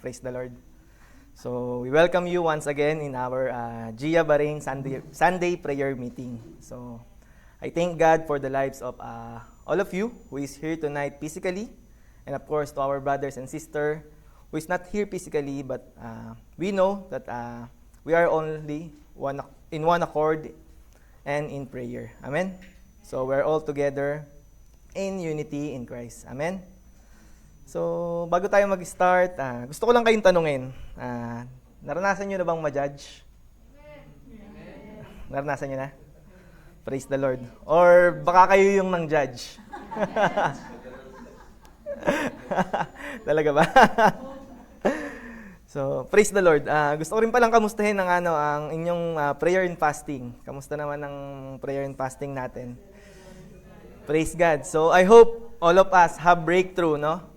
Praise the Lord. So, we welcome you once again in our Gia Baring Sunday prayer meeting. So, I thank God for the lives of all of you who is here tonight physically, and of course to our brothers and sisters who is not here physically, but we know that we are only in one accord and in prayer. Amen? So, we're all together in unity in Christ. Amen? So, bago tayo mag-start, gusto ko lang kayong tanungin. Naranasan nyo na bang ma-judge? Amen. Naranasan nyo na? Praise the Lord. Or baka kayo yung nang-judge? Talaga ba? So, praise the Lord. Gusto ko rin palang kamustahin ang inyong prayer and fasting. Kamusta naman ang prayer and fasting natin? Praise God. So, I hope all of us have breakthrough, no?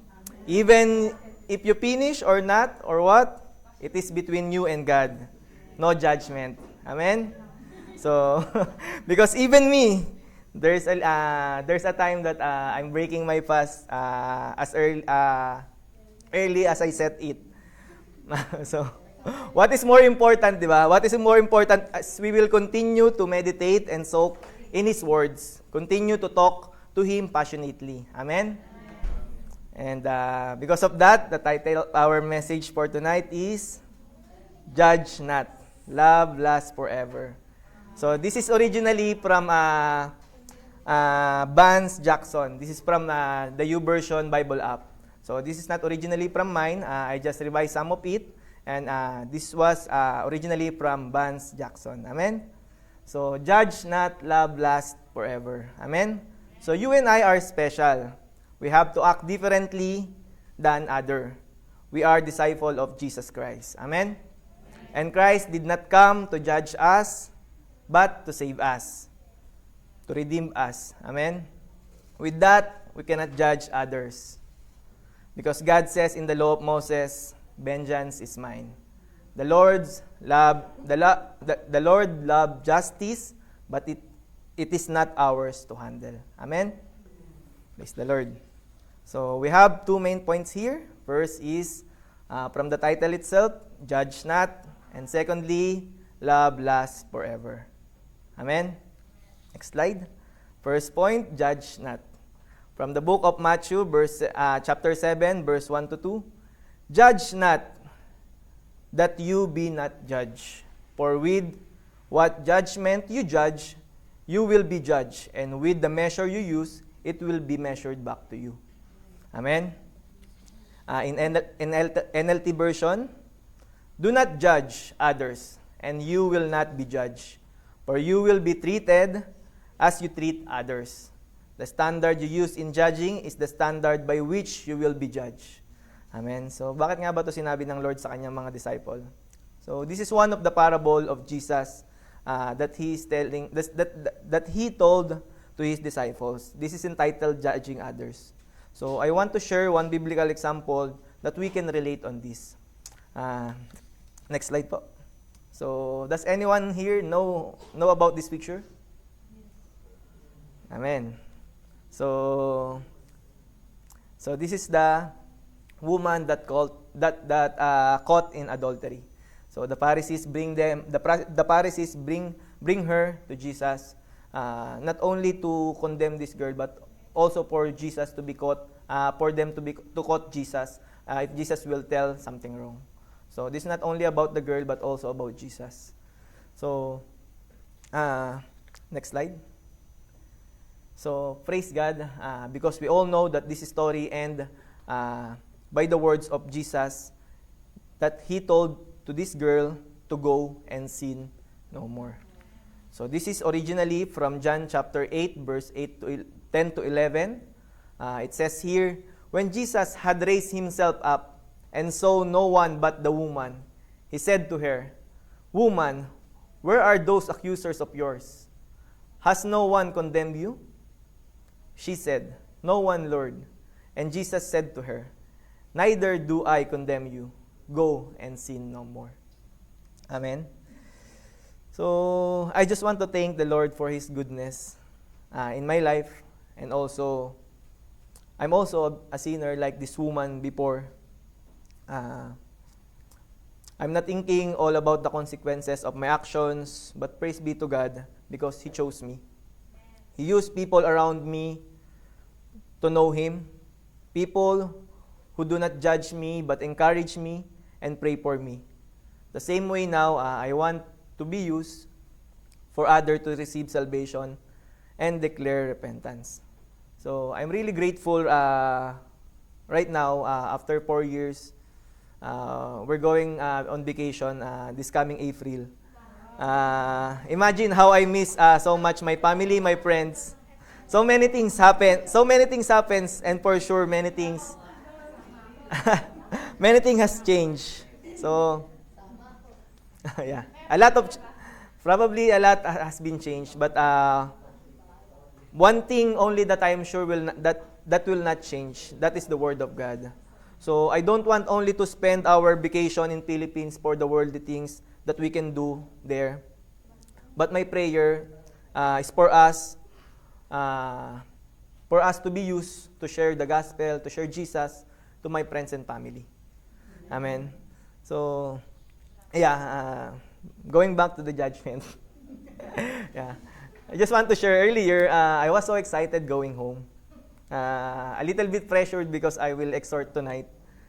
Even if you finish or not, or what, it is between you and God. No judgment. Amen? So, because even me, there's a time that I'm breaking my fast as early as I set it. So, what is more important, di ba? What is more important as we will continue to meditate and soak in His words. Continue to talk to Him passionately. Amen? And because of that, the title of our message for tonight is Judge Not, Love Lasts Forever. So this is originally from Vance Jackson. This is from the YouVersion Bible app. So this is not originally from mine. I just revised some of it. And this was originally from Vance Jackson. Amen? So Judge Not, Love Lasts Forever. Amen? So you and I are special. We have to act differently than other. We are disciple of Jesus Christ. Amen? And Christ did not come to judge us, but to save us, to redeem us. Amen? With that, we cannot judge others. Because God says in the law of Moses, vengeance is mine. The Lord loved justice, but it is not ours to handle. Amen? Praise the Lord. So, we have two main points here. First is, from the title itself, Judge Not. And secondly, Love Lasts Forever. Amen? Next slide. First point, Judge Not. From the book of Matthew, chapter 7, verse 1 to 2. Judge not, that you be not judged. For with what judgment you judge, you will be judged. And with the measure you use, it will be measured back to you. Amen? In NLT version, do not judge others, and you will not be judged. For you will be treated as you treat others. The standard you use in judging is the standard by which you will be judged. Amen? So, bakit nga ba ito sinabi ng Lord sa kanyang mga disciple? So, this is one of the parable of Jesus that He is telling, that He told to His disciples. This is entitled Judging Others. So, I want to share one biblical example that we can relate on this. Next slide po. So, does anyone here know about this picture? Amen. So this is the woman that caught in adultery. So the Pharisees bring her to Jesus, not only to condemn this girl, but also for Jesus to be caught, for them to caught Jesus, if Jesus will tell something wrong. So this is not only about the girl, but also about Jesus. So next slide. So praise God, because we all know that this story ends by the words of Jesus that He told to this girl to go and sin no more. So this is originally from John chapter 8, verse 10 to 11. It says here, when Jesus had raised Himself up and saw no one but the woman, He said to her, Woman, where are those accusers of yours? Has no one condemned you? She said, No one, Lord. And Jesus said to her, Neither do I condemn you. Go and sin no more. Amen. So, I just want to thank the Lord for His goodness in my life. And also, I'm also a sinner like this woman before. I'm not thinking all about the consequences of my actions, but praise be to God because He chose me. He used people around me to know Him, people who do not judge me but encourage me and pray for me. The same way now, I want to be used for others to receive salvation and declare repentance. So I'm really grateful right now, after 4 years, we're going on vacation this coming April. Imagine how I miss so much my family, my friends. So many things happen. So many things happens, and for sure, many things has changed. So, yeah, probably a lot has been changed. But one thing only that I am sure that will not change. That is the Word of God. So I don't want only to spend our vacation in Philippines for the worldly things that we can do there. But my prayer is for us to be used to share the gospel, to share Jesus to my friends and family. Amen. So, yeah, going back to the judgment. Yeah, I just want to share earlier, I was so excited going home. A little bit pressured because I will exhort tonight.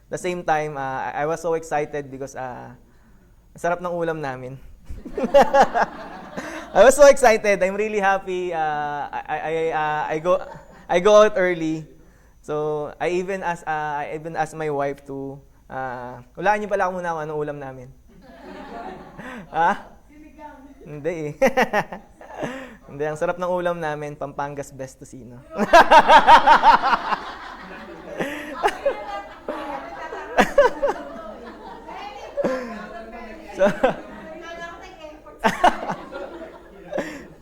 The same time, I was so excited because sarap ng ulam namin. I was so excited. I'm really happy. I go out early. So I even asked my wife to hulaan niyo pala muna kung anong ulam namin. Ha? Hindi eh. Hindi, ang sarap ng ulam namin, Pampanga's best tocino. So,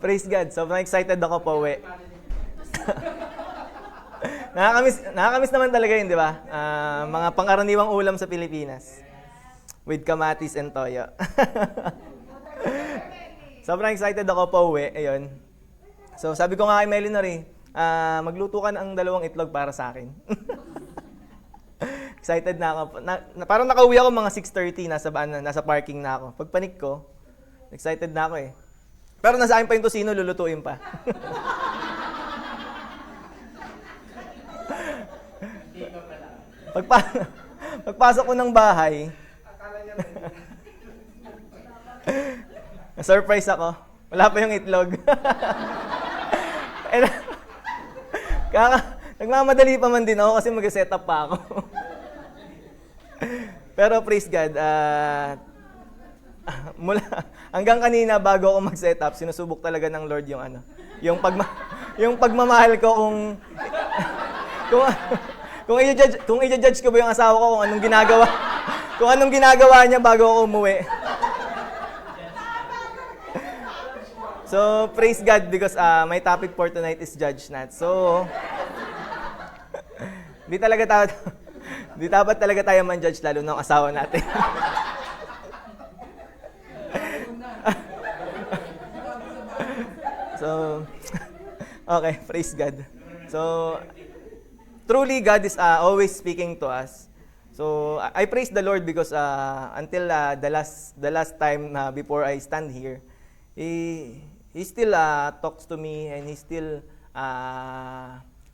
praise God. So, excited ako pa uwi. Nakakamiss naman talaga yun, di ba? Mga pangkaraniwang ulam sa Pilipinas. With kamatis and toyo. Sobrang excited ako pa uwi. Ayun. So, sabi ko nga kay Melinor magluto ka ng 2 itlog para sa akin. Excited na ako. Parang nakauwi ako mga 6:30, nasa parking na ako. Pagpanik ko, excited na ako eh. Pero nasa akin pa yung tocino, lulutuin pa. Pagpasok ko ng bahay, na-surprise ako. Wala pa yung itlog. Nagmamadali pa man din ako kasi mag-set up pa ako. Pero praise God, hanggang kanina bago ako mag-set up, sinusubok talaga ng Lord yung pagmamahal ko kung i-judge ko ba yung asawa ko kung anong ginagawa niya bago ako umuwi. So, praise God because my topic for tonight is judge not. So, di dapat talaga tayo man-judge lalo ng asawa natin. So, okay, praise God. So, truly God is always speaking to us. So, I praise the Lord because until the last time before I stand here, He still talks to me and He still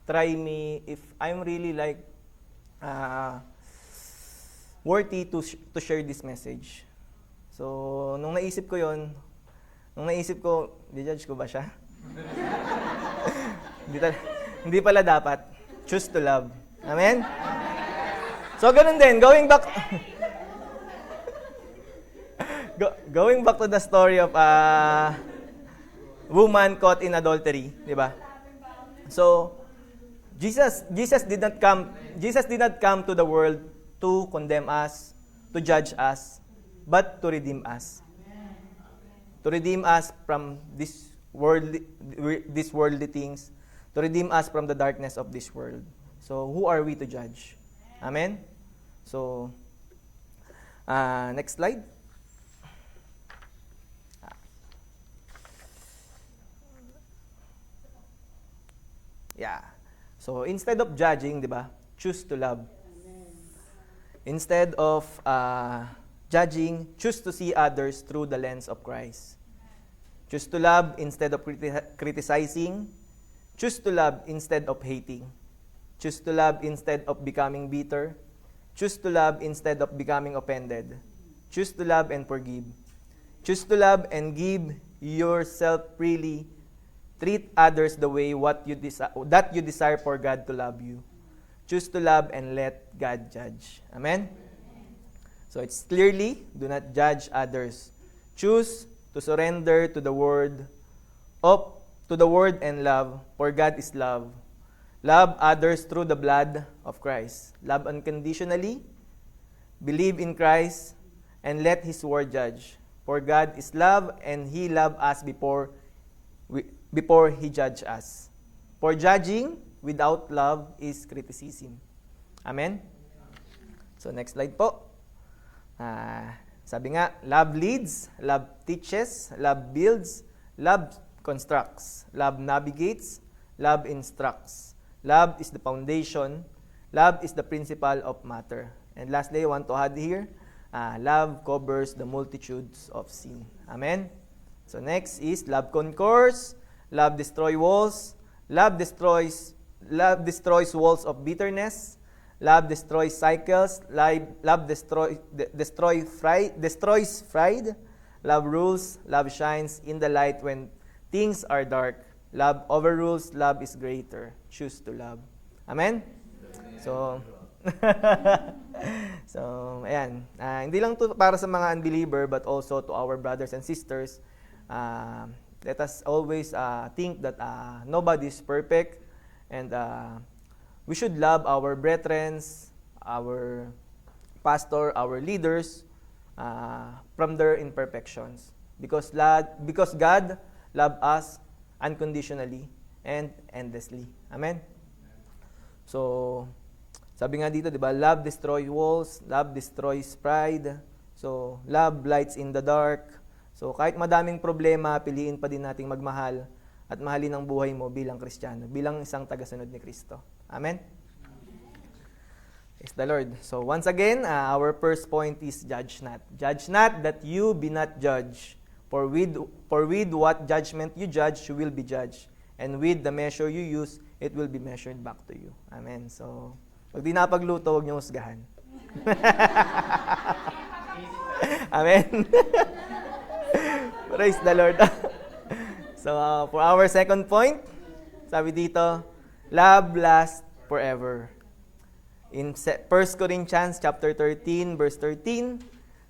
try me if I'm really like worthy to share this message. So, nung naisip ko, di-judge ko ba siya? Hindi pala dapat. Choose to love. Amen? So, ganun din. Going back to the story of woman caught in adultery, di ba? So, Jesus did not come to the world to condemn us, to judge us, but to redeem us. To redeem us from these worldly things, to redeem us from the darkness of this world. So, who are we to judge? Amen? So, next slide. Yeah. So, instead of judging, di ba, choose to love. Instead of judging, choose to see others through the lens of Christ. Choose to love instead of criticizing. Choose to love instead of hating. Choose to love instead of becoming bitter. Choose to love instead of becoming offended. Choose to love and forgive. Choose to love and give yourself freely. Treat others the way that you desire for God to love you. Choose to love and let God judge. Amen? So it's clearly, do not judge others. Choose to surrender to the word and love, for God is love. Love others through the blood of Christ. Love unconditionally. Believe in Christ and let His word judge. For God is love and He loved us before He judged us. For judging without love is criticism. Amen? So next slide po. Sabi nga, love leads, love teaches, love builds, love constructs, love navigates, love instructs. Love is the foundation. Love is the principle of matter. And lastly, I want to add here, love covers the multitudes of sin. Amen? So next is love conquers, love destroys walls, love destroys walls of bitterness, love destroys cycles, love destroys pride, love rules, love shines in the light when things are dark. Love overrules, love is greater. Choose to love. Amen? So, ayan. Hindi lang to para sa mga unbeliever, but also to our brothers and sisters. Let us always think that nobody is perfect, and we should love our brethren, our pastor, our leaders, from their imperfections. Because God loved us unconditionally and endlessly. Amen? So, sabi nga dito, di ba, love destroys walls, love destroys pride. So, love lights in the dark. So, kahit madaming problema, piliin pa din nating magmahal at mahalin ang buhay mo bilang Kristiyano, bilang isang tagasunod ni Kristo. Amen? Praise the Lord. So, once again, our first point is judge not. Judge not that you be not judged. For with what judgment you judge, you will be judged. And with the measure you use, it will be measured back to you. Amen. So, pag di napagluto, huwag niyo husgahan. Amen. Praise the Lord. So, for our second point, sabi dito, love lasts forever. In 1 Corinthians chapter 13, verse 13,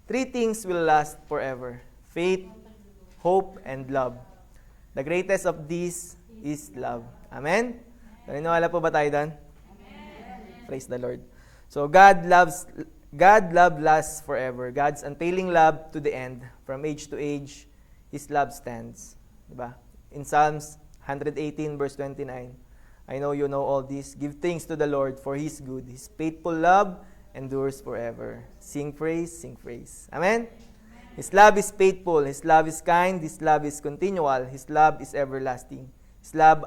3 things will last forever. Faith, hope, and love. The greatest of these is love. Amen? Naniniwala po ba tayo doon? Amen. Praise the Lord. So God love lasts forever. God's unfailing love to the end. From age to age, His love stands. Diba? In Psalms 118 verse 29, I know you know all this. Give thanks to the Lord for His good. His faithful love endures forever. Sing praise, sing praise. Amen? His love is faithful. His love is kind. His love is continual. His love is everlasting. His love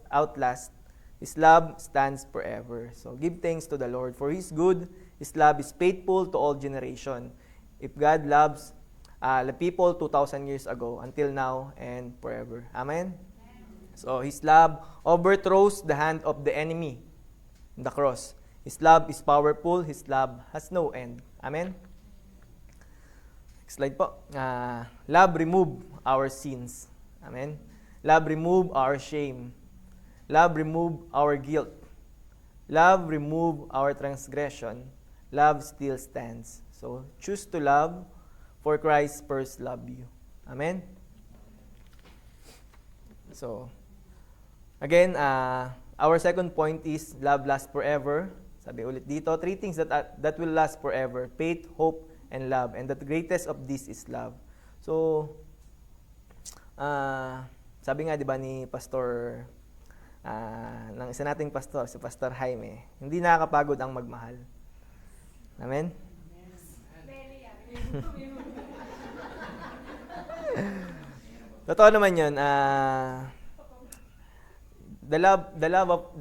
outlasts. His love stands forever. So give thanks to the Lord for His good. His love is faithful to all generation. If God loves the people 2,000 years ago until now and forever. Amen? So His love overthrows the hand of the enemy on the cross. His love is powerful. His love has no end. Amen? Slide po. Love remove our sins. Amen. Love remove our shame. Love remove our guilt. Love remove our transgression. Love still stands. So, choose to love, for Christ first loved you. Amen. So, again, our second point is love lasts forever. Sabi ulit dito, 3 things that will last forever. Faith, hope, and love. And the greatest of this is love. So, sabi nga, di ba, ni Pastor, ng isa nating pastor, si Pastor Jaime, hindi nakakapagod ang magmahal. Amen? Totoo naman yun. The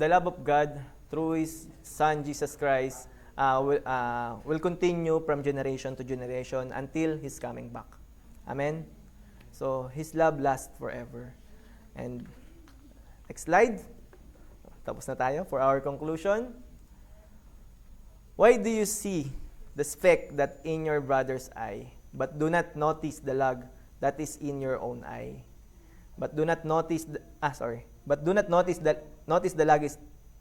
love of God through His Son, Jesus Christ, will continue from generation to generation until His coming back. Amen? So, His love lasts forever. And, next slide. Tapos na tayo for our conclusion. Why do you see the speck that in your brother's eye, but do not notice the log that is in your own eye? But do not notice the log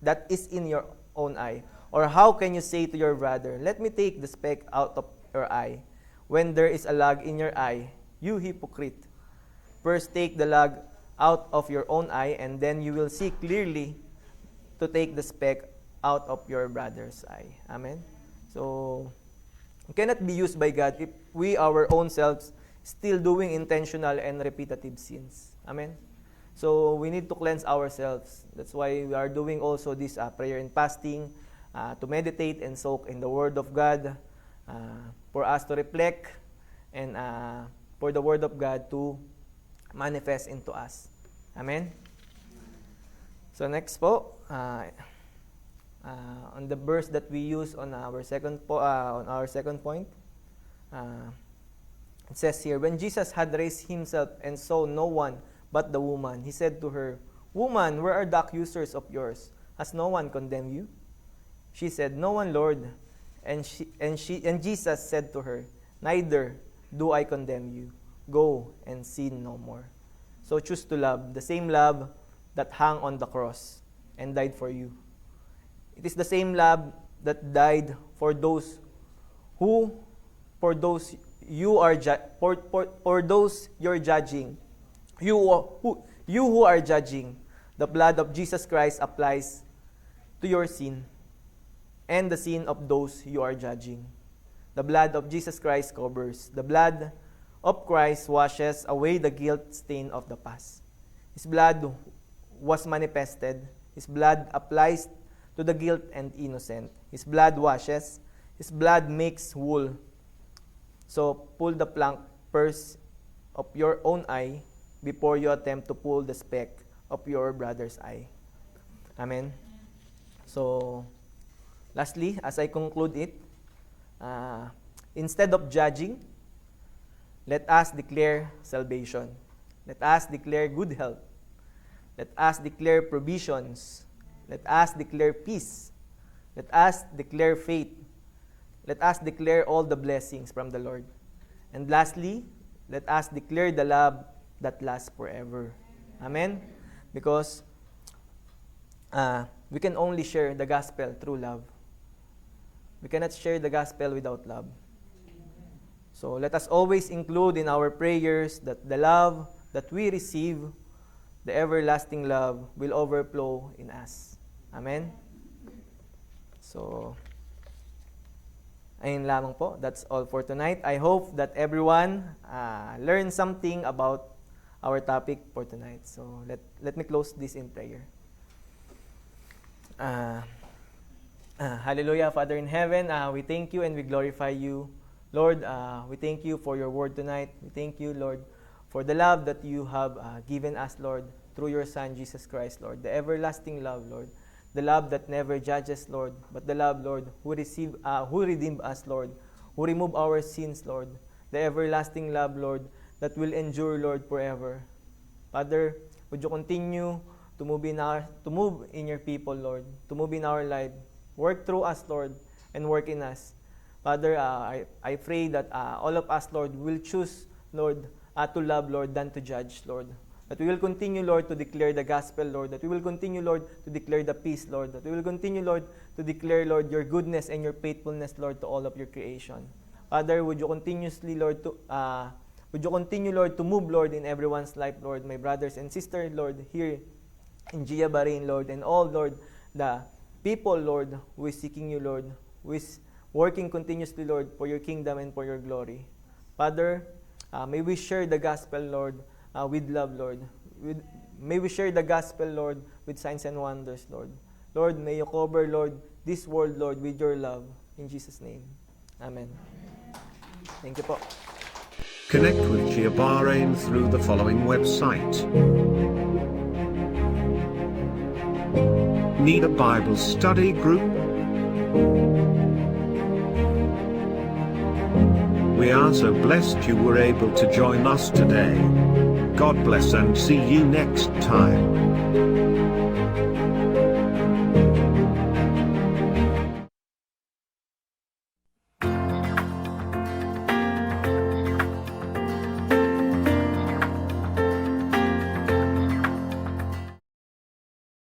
that is in your own eye. Or how can you say to your brother, let me take the speck out of your eye, when there is a log in your eye? You hypocrite. First take the log out of your own eye, and then you will see clearly to take the speck out of your brother's eye. Amen? So, we cannot be used by God if we our own selves still doing intentional and repetitive sins. Amen? So, we need to cleanse ourselves. That's why we are doing also this prayer and fasting, to meditate and soak in the Word of God, for us to reflect, and for the Word of God to manifest into us. Amen? So next po, on the verse that we use on our second point, it says here, when Jesus had raised himself and saw no one but the woman, he said to her, "Woman, where are the accusers of yours? Has no one condemned you?" She said, "No one, Lord." And Jesus said to her, "Neither do I condemn you. Go and sin no more." So choose to love, the same love that hung on the cross and died for you. It is the same love that died for those you're judging. You who are judging, the blood of Jesus Christ applies to your sin and the sin of those you are judging. The blood of Jesus Christ covers. The blood of Christ washes away the guilt stain of the past. His blood was manifested. His blood applies to the guilt and innocent. His blood washes. His blood makes whole. So pull the plank first of your own eye before you attempt to pull the speck of your brother's eye. Amen. So, lastly, as I conclude it, instead of judging, let us declare salvation. Let us declare good health. Let us declare provisions. Let us declare peace. Let us declare faith. Let us declare all the blessings from the Lord. And lastly, let us declare the love that lasts forever. Amen? Because we can only share the gospel through love. We cannot share the gospel without love. So let us always include in our prayers that the love that we receive, the everlasting love, will overflow in us. Amen? So, ayun lamang po. That's all for tonight. I hope that everyone learned something about our topic for tonight. So, let me close this in prayer. Hallelujah, Father in heaven, we thank you and we glorify you. Lord, we thank you for your word tonight. We thank you, Lord, for the love that you have given us, Lord, through your Son, Jesus Christ, Lord. The everlasting love, Lord. The love that never judges, Lord, but the love, Lord, who redeemed us, Lord, who removed our sins, Lord. The everlasting love, Lord, that will endure, Lord, forever. Father, would you continue to move in your people, Lord, to move in our life, work through us, Lord, and work in us. Father, I pray that all of us, Lord, will choose, Lord, to love, Lord, than to judge, Lord. That we will continue, Lord, to declare the gospel, Lord. That we will continue, Lord, to declare the peace, Lord. That we will continue, Lord, to declare, Lord, your goodness and your faithfulness, Lord, to all of your creation. Father, would you continuously, Lord, to move, Lord, in everyone's life, Lord, my brothers and sisters, Lord, here in Gia Bahrain, Lord, and all, Lord, the people, Lord, who is seeking you, Lord, who is working continuously, Lord, for your kingdom and for your glory. Father, may we share the gospel, Lord, with love, Lord. May we share the gospel, Lord, with signs and wonders, Lord. Lord, may you cover, Lord, this world, Lord, with your love. In Jesus' name. Amen. Thank you po. Connect with Gia Bahrain through the following website. Need a Bible study group? We are so blessed you were able to join us today. God bless and see you next time.